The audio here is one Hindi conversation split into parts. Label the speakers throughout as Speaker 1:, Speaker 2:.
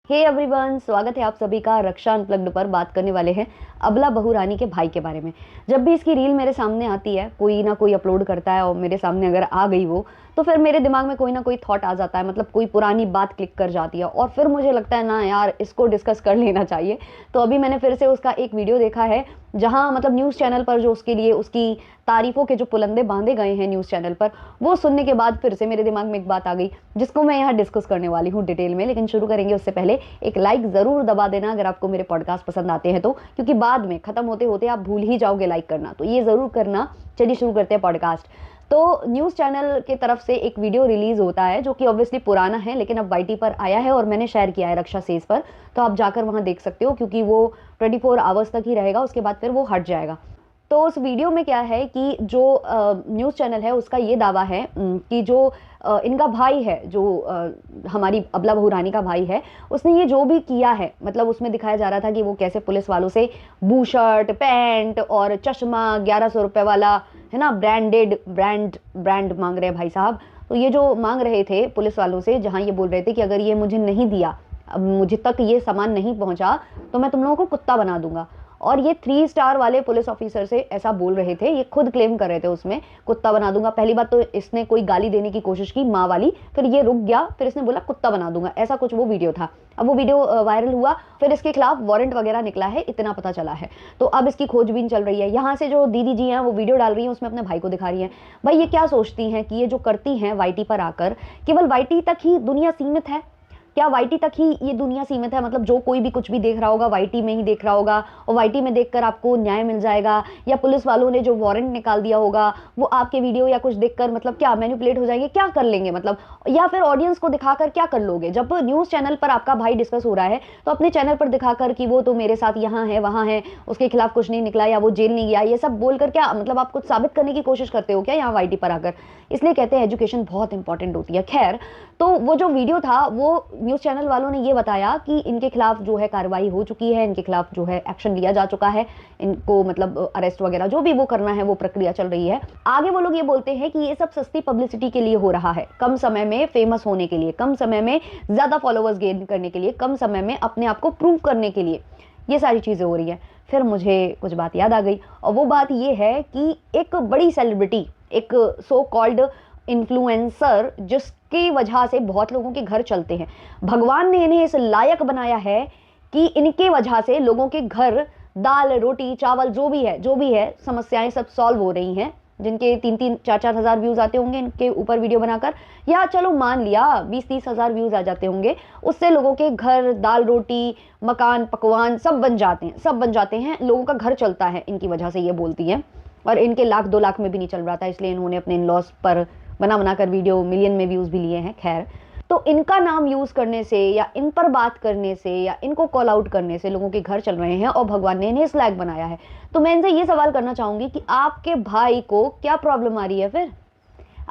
Speaker 1: हे एवरीवन, स्वागत है आप सभी का रक्षा अनप्लग्ड पर। बात करने वाले हैं अबला बहू रानी के भाई के बारे में। जब भी इसकी रील मेरे सामने आती है, कोई ना कोई अपलोड करता है और मेरे सामने अगर आ गई वो, तो फिर मेरे दिमाग में कोई ना कोई थॉट आ जाता है, मतलब कोई पुरानी बात क्लिक कर जाती है और फिर मुझे लगता है ना यार, इसको डिस्कस कर लेना चाहिए। तो अभी मैंने फिर से उसका एक वीडियो देखा है, जहां मतलब न्यूज़ चैनल पर जो उसके लिए उसकी तारीफों के जो पुलंदे बांधे गए हैं न्यूज़ चैनल पर, वो सुनने के बाद फिर से मेरे दिमाग में एक बात आ गई, जिसको मैं यहाँ डिस्कस करने वाली हूँ डिटेल में। लेकिन शुरू करेंगे उससे पहले एक लाइक ज़रूर दबा देना अगर आपको मेरे पॉडकास्ट पसंद आते हैं तो, क्योंकि बाद में ख़त्म होते होते आप भूल ही जाओगे लाइक करना, तो ये ज़रूर करना। चलिए शुरू करते हैं पॉडकास्ट। तो न्यूज़ चैनल की तरफ से एक वीडियो रिलीज़ होता है जो कि ऑब्वियसली पुराना है, लेकिन अब वाईटी पर आया है और मैंने शेयर किया है रक्षा सेज पर, तो आप जाकर वहाँ देख सकते हो, क्योंकि वो 24 आवर्स तक ही रहेगा, उसके बाद फिर वो हट जाएगा। तो उस वीडियो में क्या है कि जो न्यूज़ चैनल है उसका ये दावा है कि जो इनका भाई है, जो हमारी अबला बहू रानी का भाई है, उसने ये जो भी किया है, मतलब उसमें दिखाया जा रहा था कि वो कैसे पुलिस वालों से बू शर्ट, पैंट और चश्मा 1100 रुपये वाला, है ना, ब्रांड मांग रहे हैं भाई साहब। तो ये जो मांग रहे थे पुलिस वालों से, जहाँ ये बोल रहे थे कि अगर ये मुझे नहीं दिया, अब मुझे तक ये सामान नहीं पहुंचा, तो मैं तुम लोगों को कुत्ता बना दूंगा। और ये 3 स्टार वाले पुलिस ऑफिसर से ऐसा बोल रहे थे, ये खुद क्लेम कर रहे थे उसमें, कुत्ता बना दूंगा। पहली बात तो इसने कोई गाली देने की कोशिश की माँ वाली, फिर ये रुक गया, फिर इसने बोला कुत्ता बना दूंगा, ऐसा कुछ वो वीडियो था। अब वो वीडियो वायरल हुआ, फिर इसके खिलाफ वारंट वगैरह निकला है, इतना पता चला है। तो अब इसकी खोजबीन चल रही है। यहाँ से जो दीदी जी हैं वो वीडियो डाल रही हैं, उसमें अपने भाई को दिखा रही हैं। भाई ये क्या सोचती हैं कि ये जो करती हैं वाईटी पर आकर, केवल वाईटी तक ही दुनिया सीमित है क्या? वाईटी तक ही ये दुनिया सीमित है? मतलब जो कोई भी कुछ भी देख रहा होगा वाईटी में ही देख रहा होगा, और वाईटी में देखकर आपको न्याय मिल जाएगा, या पुलिस वालों ने जो वारंट निकाल दिया होगा वो आपके वीडियो या कुछ देखकर मतलब क्या मैनिपुलेट हो जाएंगे, क्या कर लेंगे मतलब, या फिर ऑडियंस को दिखाकर क्या कर लोगे? जब न्यूज़ चैनल पर आपका भाई डिस्कस हो रहा है तो अपने चैनल पर दिखाकर कि वो तो मेरे साथ यहाँ है वहाँ है, उसके खिलाफ कुछ नहीं निकला, या वो जेल नहीं गया, ये सब बोलकर क्या मतलब आप कुछ साबित करने की कोशिश करते हो क्या यहाँ वाईटी पर आकर? इसलिए कहते हैं एजुकेशन बहुत इंपॉर्टेंट होती है। खैर, तो वो जो वीडियो था वो न्यूज़ चैनल वालों ने ये बताया कि इनके खिलाफ जो है कार्रवाई हो चुकी है, इनके खिलाफ जो है एक्शन लिया जा चुका है, इनको मतलब अरेस्ट वगैरह जो भी वो करना है वो प्रक्रिया चल रही है। आगे वो लोग ये बोलते हैं कि ये सब सस्ती पब्लिसिटी के लिए हो रहा है, कम समय में फेमस होने के लिए, कम समय में ज़्यादा फॉलोअर्स गेन करने के लिए, कम समय में अपने आप को प्रूव करने के लिए ये सारी चीज़ें हो रही है। फिर मुझे कुछ बात याद आ गई, और वो बात ये है कि एक बड़ी सेलिब्रिटी, एक सो कॉल्ड इन्फ्लुएंसर, जिसकी वजह से बहुत लोगों के घर चलते हैं, भगवान ने इन्हें इस लायक बनाया है कि इनके वजह से लोगों के घर दाल रोटी चावल जो भी है समस्याएं सब सॉल्व हो रही हैं। जिनके 3-4 हज़ार व्यूज़ आते होंगे इनके ऊपर वीडियो बनाकर, या चलो मान लिया 20-30 हज़ार व्यूज़ आ जाते होंगे, उससे लोगों के घर दाल रोटी मकान पकवान सब बन जाते हैं, लोगों का घर चलता है इनकी वजह से, ये बोलती हैं। और इनके 1-2 लाख में भी नहीं चल रहा था, इसलिए इन्होंने अपने इन लॉस पर बना कर वीडियो मिलियन में व्यूज़ भी लिए हैं। खैर, तो इनका नाम यूज़ करने से या इन पर बात करने से या इनको कॉल आउट करने से लोगों के घर चल रहे हैं, और भगवान ने इन्हें इस लायक बनाया है। तो मैं इनसे ये सवाल करना चाहूँगी कि आपके भाई को क्या प्रॉब्लम आ रही है? फिर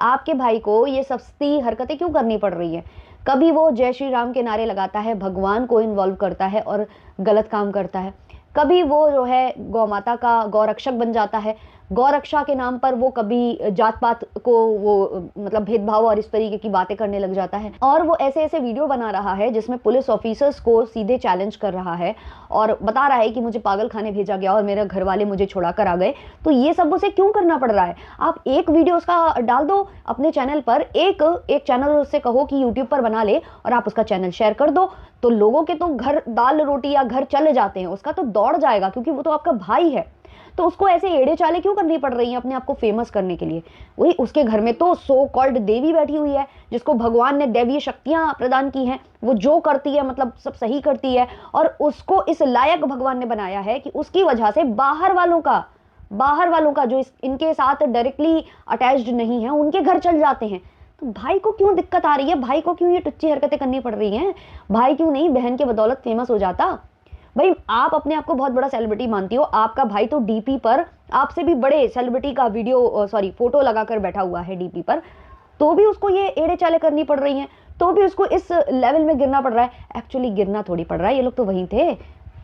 Speaker 1: आपके भाई को ये सस्ती हरकतें क्यों करनी पड़ रही है? कभी वो जय श्री राम के नारे लगाता है, भगवान को इन्वॉल्व करता है और गलत काम करता है, कभी वो जो है गौ माता का गौरक्षक बन जाता है, गौरक्षा के नाम पर वो कभी जात पात को वो मतलब भेदभाव और इस तरीके की बातें करने लग जाता है, और वो ऐसे ऐसे वीडियो बना रहा है जिसमें पुलिस ऑफिसर्स को सीधे चैलेंज कर रहा है और बता रहा है कि मुझे पागल खाने भेजा गया और मेरे घर वाले मुझे छुड़ा कर आ गए। तो ये सब उसे क्यों करना पड़ रहा है? आप एक वीडियो उसका डाल दो अपने चैनल पर, एक चैनल उससे कहो कि यूट्यूब पर बना ले और आप उसका चैनल शेयर कर दो, तो लोगों के तो घर दाल रोटी या घर चले जाते हैं, उसका तो दौड़ जाएगा, क्योंकि वो तो आपका भाई है। तो उसको ऐसे एड़े चाले क्यों करनी पड़ रही हैं अपने आप को फेमस करने के लिए? वही उसके घर में तो सो कॉल्ड देवी बैठी हुई है, जिसको भगवान ने दैवीय शक्तियां प्रदान की हैं, वो जो करती है मतलब सब सही करती है, और उसको इस लायक भगवान ने बनाया है कि उसकी वजह से बाहर वालों का जो इनके साथ डायरेक्टली अटैच्ड नहीं है उनके घर चल जाते हैं। तो भाई को क्यों दिक्कत आ रही है? भाई को क्यों ये टुच्ची हरकतें करनी पड़ रही हैं? भाई क्यों नहीं बहन के बदौलत फेमस हो जाता? भाई आप अपने आप को बहुत बड़ा सेलिब्रिटी मानती हो, आपका भाई तो डीपी पर आपसे भी बड़े सेलिब्रिटी का फोटो लगाकर बैठा हुआ है डीपी पर, तो भी उसको ये एड़े चाले करनी पड़ रही हैं, तो भी उसको इस लेवल में गिरना पड़ रहा है। एक्चुअली गिरना थोड़ी पड़ रहा है, ये लोग तो वहीं थे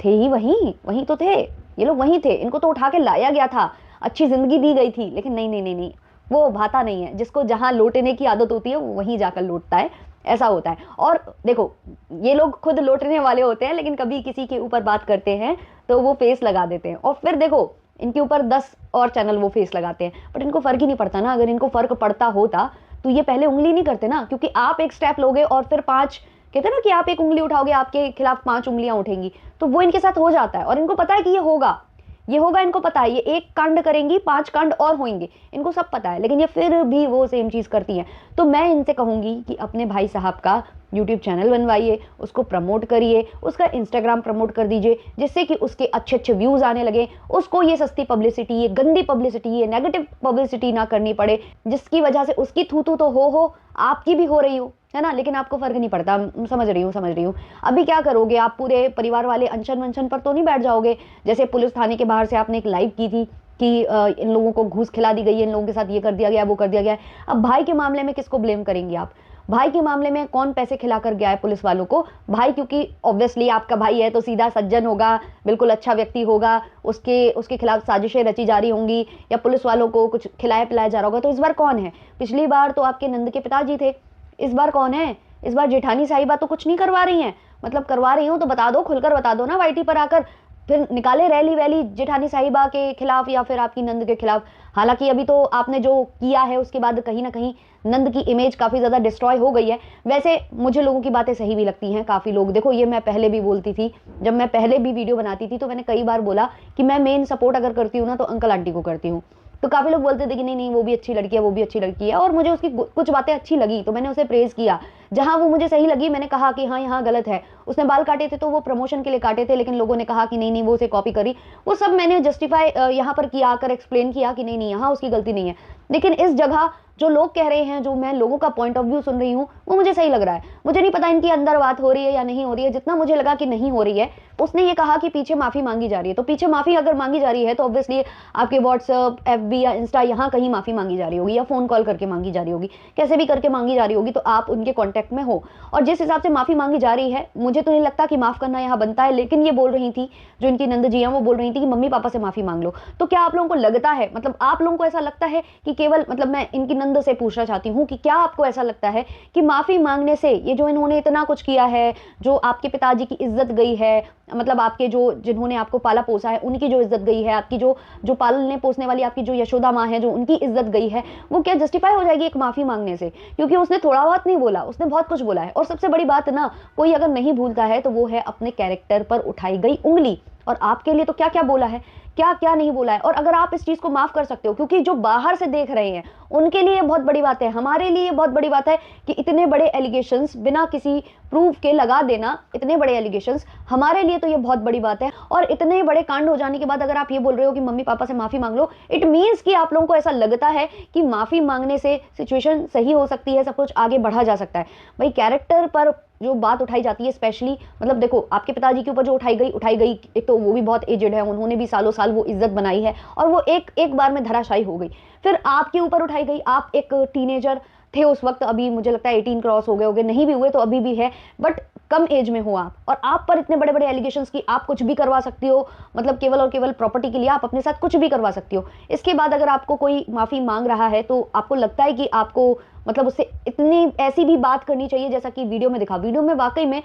Speaker 1: ही वहीं तो थे, ये लोग वहीं थे, इनको तो उठा के लाया गया था, अच्छी जिंदगी दी गई थी, लेकिन नहीं, वो भाता नहीं है। जिसको जहां लौटने की आदत होती है वो वहीं जाकर लौटता है। ऐसा होता है। और देखो, ये लोग खुद लौटने वाले होते हैं, लेकिन कभी किसी के ऊपर बात करते हैं तो वो फेस लगा देते हैं, और फिर देखो इनके ऊपर 10 और चैनल वो फेस लगाते हैं, बट इनको फर्क ही नहीं पड़ता ना। अगर इनको फर्क पड़ता होता तो ये पहले उंगली नहीं करते ना, क्योंकि आप एक स्टेप लोगे और फिर 5, कहते हैं ना कि आप एक उंगली उठाओगे आपके खिलाफ 5 उंगलियां उठेंगी, तो वो इनके साथ हो जाता है। और इनको पता है कि ये होगा, इनको पता है, ये एक कांड करेंगी 5 कांड और होंगे, इनको सब पता है, लेकिन ये फिर भी वो सेम चीज करती हैं। तो मैं इनसे कहूंगी कि अपने भाई साहब का यूट्यूब चैनल बनवाइए, उसको प्रमोट करिए, उसका इंस्टाग्राम प्रमोट कर दीजिए, जिससे कि उसके अच्छे अच्छे व्यूज आने लगे, उसको ये सस्ती पब्लिसिटी, ये गंदी पब्लिसिटी, ये नेगेटिव पब्लिसिटी ना करनी पड़े, जिसकी वजह से उसकी थू थू तो हो, आपकी भी हो रही हो, है ना, लेकिन आपको फर्क नहीं पड़ता। समझ रही हूँ। अभी क्या करोगे आप, पूरे परिवार वाले अनशन वंशन पर तो नहीं बैठ जाओगे। जैसे पुलिस थाने के बाहर से आपने एक लाइव की थी कि इन लोगों को घूस खिला दी गई है, इन लोगों के साथ ये कर दिया गया, वो कर दिया गया है। अब भाई के मामले में किसको ब्लेम करेंगे आप? भाई के मामले में कौन पैसे खिला कर गया है पुलिस वालों को? भाई, क्योंकि ऑब्वियसली आपका भाई है तो सीधा सज्जन होगा, बिल्कुल अच्छा व्यक्ति होगा, उसके खिलाफ साजिशें रची जा रही होंगी, या पुलिस वालों को कुछ खिलाया पिलाया जा रहा होगा। तो इस बार कौन है? पिछली बार तो आपके नंद के पिताजी थे, इस बार कौन है? इस बार जेठानी साहिबा तो कुछ नहीं करवा रही हैं। मतलब करवा रही हूँ तो बता दो, खुलकर बता दो ना वाईटी पर आकर, फिर निकाले रैली वैली जेठानी साहिबा के खिलाफ या फिर आपकी नंद के खिलाफ। हालांकि अभी तो आपने जो किया है उसके बाद कहीं ना कहीं नंद की इमेज काफी ज्यादा डिस्ट्रॉय हो गई है। वैसे मुझे लोगों की बातें सही भी लगती हैं, काफी लोग, देखो ये मैं पहले भी बोलती थी, जब मैं पहले भी वीडियो बनाती थी तो मैंने कई बार बोला कि मैं मेन सपोर्ट अगर करती हूँ ना तो अंकल आंटी को करती हूँ। तो काफी लोग बोलते थे कि नहीं नहीं वो भी अच्छी लड़की है, वो भी अच्छी लड़की है, और मुझे उसकी कुछ बातें अच्छी लगी तो मैंने उसे प्रेज किया। जहां वो मुझे सही लगी मैंने कहा कि हाँ यहाँ गलत है। उसने बाल काटे थे तो वो प्रमोशन के लिए काटे थे, लेकिन लोगों ने कहा कि नहीं नहीं वो उसे कॉपी करी, वो सब मैंने जस्टिफाई यहाँ पर किया, आकर एक्सप्लेन किया कि नहीं नहीं यहाँ उसकी गलती नहीं है। लेकिन इस जगह जो लोग कह रहे हैं, जो मैं लोगों का पॉइंट ऑफ व्यू सुन रही हूँ, वो मुझे सही लग रहा है। मुझे नहीं पता इनकी अंदर बात हो रही है या नहीं हो रही है, जितना मुझे लगा कि नहीं हो रही है। उसने ये कहा कि पीछे माफी मांगी जा रही है, तो पीछे माफी अगर मांगी जा रही है तो ऑब्वियसली आपके व्हाट्सएप, FB या इंस्टा यहाँ कहीं माफी मांगी जा रही होगी, या फोन कॉल करके मांगी जा रही होगी, कैसे भी करके मांगी जा रही होगी, तो आप उनके कॉन्टेक्ट में हो। और जिस हिसाब से माफी मांगी जा रही है, मुझे तो नहीं लगता कि माफ करना यहाँ बनता है। लेकिन ये बोल रही थी, जो इनकी नंद जी हैं, वो बोल रही थी कि मम्मी पापा से माफी मांग लो। तो क्या आप लोगों को लगता है, मतलब आप लोगों को ऐसा लगता है कि केवल, मतलब मैं इनकी नंद से पूछना चाहती हूँ कि क्या आपको ऐसा लगता है कि माफी मांगने से, ये जो इन्होंने इतना कुछ किया है, जो आपके पिताजी की इज्जत गई है, मतलब आपके जो जिन्होंने आपको पाला पोसा है उनकी जो इज्जत गई है, आपकी जो पालने पोसने वाली आपकी जो यशोदा माँ है, जो उनकी इज्जत गई है, वो क्या जस्टिफाई हो जाएगी एक माफी मांगने से? क्योंकि उसने थोड़ा बहुत नहीं बोला, उसने बहुत कुछ बोला है। और सबसे बड़ी बात ना, कोई अगर नहीं भूलता है तो वो है अपने कैरेक्टर पर उठाई गई उंगली। और आपके लिए तो क्या क्या बोला है, क्या क्या नहीं बोला है। और अगर आप इस चीज को माफ कर सकते हो, क्योंकि जो बाहर से देख रहे हैं उनके लिए बहुत बड़ी बात है, हमारे लिए बहुत बड़ी बात है कि इतने बड़े एलिगेशंस बिना किसी प्रूफ के लगा देना, इतने बड़े एलिगेशंस हमारे लिए तो ये बहुत बड़ी बात है। और इतने बड़े कांड हो जाने के बाद अगर आप ये बोल रहे हो कि मम्मी पापा से माफी मांग लो, इट मीन्स कि आप लोगों को ऐसा लगता है कि माफी मांगने से सिचुएशन सही हो सकती है, सब कुछ आगे बढ़ा जा सकता है। भाई कैरेक्टर पर जो बात उठाई जाती है स्पेशली, मतलब देखो आपके पिताजी के ऊपर जो उठाई गई, एक तो वो भी बहुत एजेड है, उन्होंने भी सालों साल वो इज्जत बनाई है और वो एक बार में धराशायी हो गई। फिर आपके ऊपर उठाई गई, आप एक टीनेजर थे उस वक्त, अभी मुझे लगता है 18 क्रॉस हो गए होंगे, नहीं भी हुए तो अभी भी है, बट कम एज में हो आप, और आप पर इतने बड़े बड़े एलिगेशंस की आप कुछ भी करवा सकती हो, मतलब केवल और केवल प्रॉपर्टी के लिए आप अपने साथ कुछ भी करवा सकती हो। इसके बाद अगर आपको कोई माफी मांग रहा है तो आपको लगता है कि आपको मतलब उससे इतनी ऐसी भी बात करनी चाहिए जैसा कि वीडियो में दिखा। वीडियो में वाकई में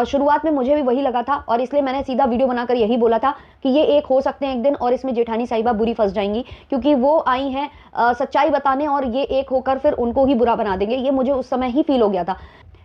Speaker 1: शुरुआत में मुझे भी वही लगा था, और इसलिए मैंने सीधा वीडियो बनाकर यही बोला था कि ये एक हो सकते हैं एक दिन, और इसमें जेठानी साहिबा बुरी फंस जाएंगी, क्योंकि वो आई हैं सच्चाई बताने, और ये एक होकर फिर उनको ही बुरा बना देंगे। ये मुझे उस समय ही फील हो गया था।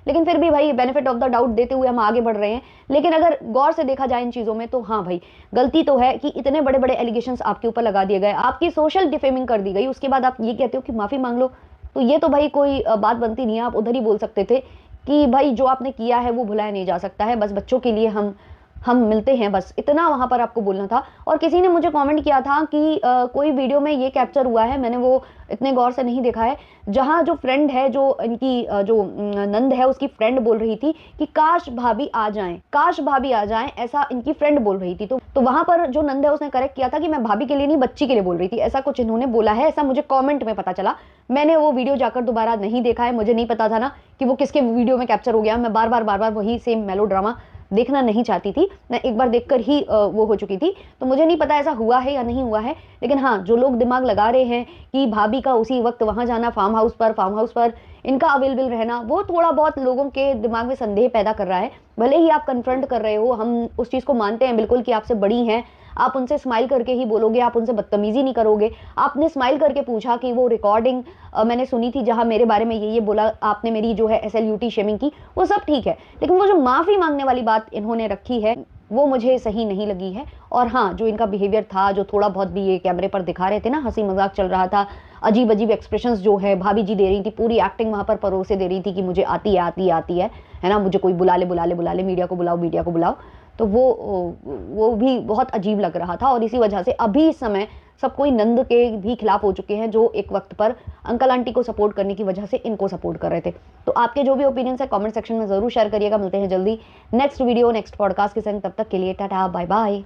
Speaker 1: लेकिन फिर भी भाई बेनिफिट ऑफ द डाउट देते हुए हम आगे बढ़ रहे हैं। लेकिन अगर गौर से देखा जाए इन चीजों में, तो हाँ भाई गलती तो है कि इतने बड़े बड़े एलिगेशंस आपके ऊपर लगा दिए गए, आपकी सोशल डिफेमिंग कर दी गई, उसके बाद आप ये कहते हो कि माफी मांग लो। तो ये तो भाई कोई बात बनती नहीं है। आप उधर ही बोल सकते थे कि भाई जो आपने किया है वो भुलाया नहीं जा सकता है, बस बच्चों के लिए हम मिलते हैं, बस इतना वहां पर आपको बोलना था। और किसी ने मुझे कमेंट किया था कि कोई वीडियो में ये कैप्चर हुआ है, मैंने वो इतने गौर से नहीं देखा है, जहां जो फ्रेंड है, जो इनकी जो नंद है, उसकी फ्रेंड बोल रही थी कि काश भाभी आ जाएं, काश भाभी आ जाएं, ऐसा इनकी फ्रेंड बोल रही थी। तो वहां पर जो नंद है उसने करेक्ट किया था कि मैं भाभी के लिए नहीं बच्ची के लिए बोल रही थी, ऐसा कुछ इन्होंने बोला है, ऐसा मुझे कॉमेंट में पता चला। मैंने वो वीडियो जाकर दोबारा नहीं देखा है, मुझे नहीं पता था ना कि वो किसके वीडियो में कैप्चर हो गया। मैं बार बार वही सेम मेलो ड्रामा देखना नहीं चाहती थी, मैं एक बार देखकर ही वो हो चुकी थी, तो मुझे नहीं पता ऐसा हुआ है या नहीं हुआ है। लेकिन हाँ, जो लोग दिमाग लगा रहे हैं कि भाभी का उसी वक्त वहां जाना फार्म हाउस पर इनका अवेलेबल रहना वो थोड़ा बहुत लोगों के दिमाग में संदेह पैदा कर रहा है। भले ही आप कन्फ्रंट कर रहे हो, हम उस चीज़ को मानते हैं बिल्कुल कि आपसे बड़ी हैं, आप उनसे स्माइल करके ही बोलोगे, आप उनसे बदतमीजी नहीं करोगे। आपने स्माइल करके पूछा कि वो रिकॉर्डिंग मैंने सुनी थी जहां मेरे बारे में ये बोला, आपने मेरी जो है SLUT शेमिंग की, वो सब ठीक है, लेकिन वो जो माफ़ी मांगने वाली बात इन्होंने रखी है वो मुझे सही नहीं लगी है। और हाँ, जो इनका बिहेवियर था, जो थोड़ा बहुत भी ये कैमरे पर दिखा रहे थे ना, हंसी मजाक चल रहा था, अजीब अजीब एक्सप्रेशंस जो है भाभी जी दे रही थी, पूरी एक्टिंग वहां पर परोसे दे रही थी कि मुझे आती है आती है आती है ना, मुझे कोई बुला ले बुला ले बुला ले, मीडिया को बुलाओ मीडिया को बुलाओ। तो वो भी बहुत अजीब लग रहा था। और इसी वजह से अभी इस समय सब कोई नंद के भी खिलाफ हो चुके हैं, जो एक वक्त पर अंकल आंटी को सपोर्ट करने की वजह से इनको सपोर्ट कर रहे थे। तो आपके जो भी ओपिनियंस है कमेंट सेक्शन में जरूर शेयर करिएगा। मिलते हैं जल्दी नेक्स्ट वीडियो नेक्स्ट पॉडकास्ट के संग, तब तक के लिए टाटा बाय बाय।